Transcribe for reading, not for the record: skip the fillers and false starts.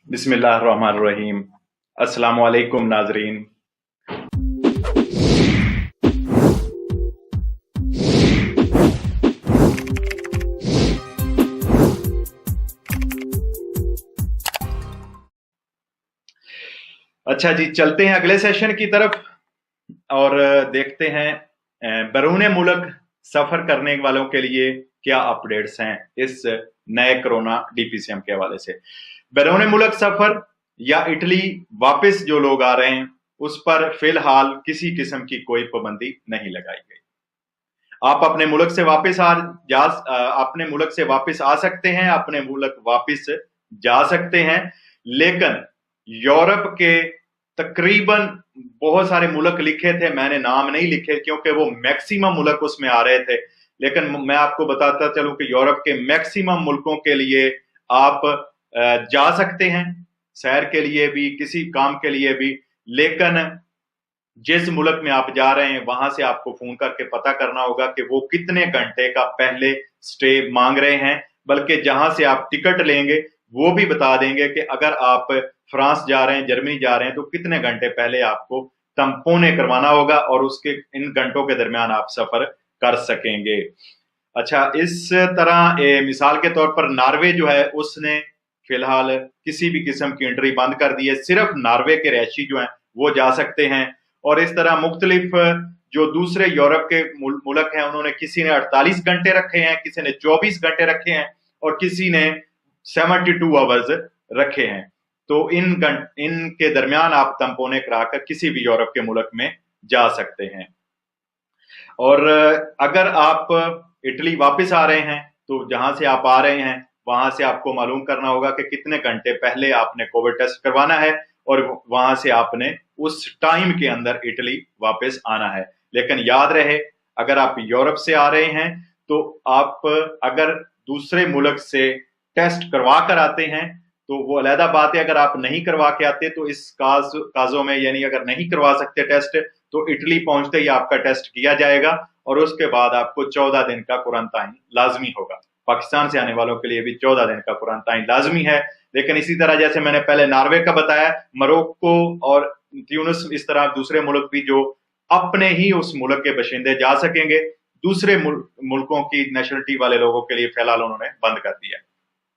बिस्मिल्लाहिर्रहमानिर्रहीम। अस्सलाम वालेकुम नाजरीन। अच्छा जी, चलते हैं अगले सेशन की तरफ और देखते हैं बैरून मुल्क सफर करने वालों के लिए क्या अपडेट्स हैं इस नए कोरोना डीपीसीएम के हवाले से। बैरून मुल्क सफर या इटली वापस जो लोग आ रहे हैं उस पर फिलहाल किसी किस्म की कोई पाबंदी नहीं लगाई गई। आप अपने मुल्क से वापस आ सकते हैं, अपने मुल्क वापस जा सकते हैं, लेकिन यूरोप के तकरीबन बहुत सारे मुल्क लिखे थे, मैंने नाम नहीं लिखे क्योंकि वो मैक्सिमम मुल्क उसमें आ रहे थे, लेकिन मैं आपको बताता चलूं कि यूरोप के मैक्सिमम मुल्कों के लिए आप जा सकते हैं, सैर के लिए भी, किसी काम के लिए भी, लेकिन जिस मुल्क में आप जा रहे हैं वहां से आपको फोन करके पता करना होगा कि वो कितने घंटे का पहले स्टे मांग रहे हैं, बल्कि जहां से आप टिकट लेंगे वो भी बता देंगे कि अगर आप फ्रांस जा रहे हैं, जर्मनी जा रहे हैं तो कितने घंटे पहले आपको तम्पोने करवाना होगा और उसके इन घंटों के दरमियान आप सफर कर सकेंगे। अच्छा, इस तरह मिसाल के तौर पर नार्वे जो है उसने फिलहाल किसी भी किस्म की एंट्री बंद कर दी है, सिर्फ नार्वे के रहायशी जो हैं वो जा सकते हैं। और इस तरह मुख्तलिफ जो दूसरे यूरोप के मुल्क हैं उन्होंने किसी ने 48 घंटे रखे हैं, किसी ने 24 घंटे रखे हैं और किसी ने 72 आवर्स रखे हैं। तो इनके दरमियान आप तम्पोने कराकर किसी भी यूरोप के मुल्क में जा सकते हैं। और अगर आप इटली वापस आ रहे हैं तो जहां से आप आ रहे हैं वहां से आपको मालूम करना होगा कि कितने घंटे पहले आपने कोविड टेस्ट करवाना है और वहां से आपने उस टाइम के अंदर इटली वापस आना है। लेकिन याद रहे, अगर आप यूरोप से आ रहे हैं तो आप अगर दूसरे मुल्क से टेस्ट करवा कर आते हैं तो वो अलहदा बात है। अगर आप नहीं करवा के आते तो इस काजों में, यानी अगर नहीं करवा सकते टेस्ट, तो इटली पहुंचते ही आपका टेस्ट किया जाएगा और उसके बाद आपको 14 दिन का क्वारंटाइन लाजमी होगा। पाकिस्तान से आने वालों के लिए भी 14 दिन का क्वारंटाइन लाजमी है। लेकिन इसी तरह जैसे मैंने पहले नॉर्वे का बताया, मोरक्को और ट्यूनिस, इस तरह दूसरे मुल्क भी जो अपने ही उस मुल्क के बशिंदे जा सकेंगे, दूसरे मुल्कों की नेशनलिटी वाले लोगों के लिए फिलहाल उन्होंने बंद कर दिया।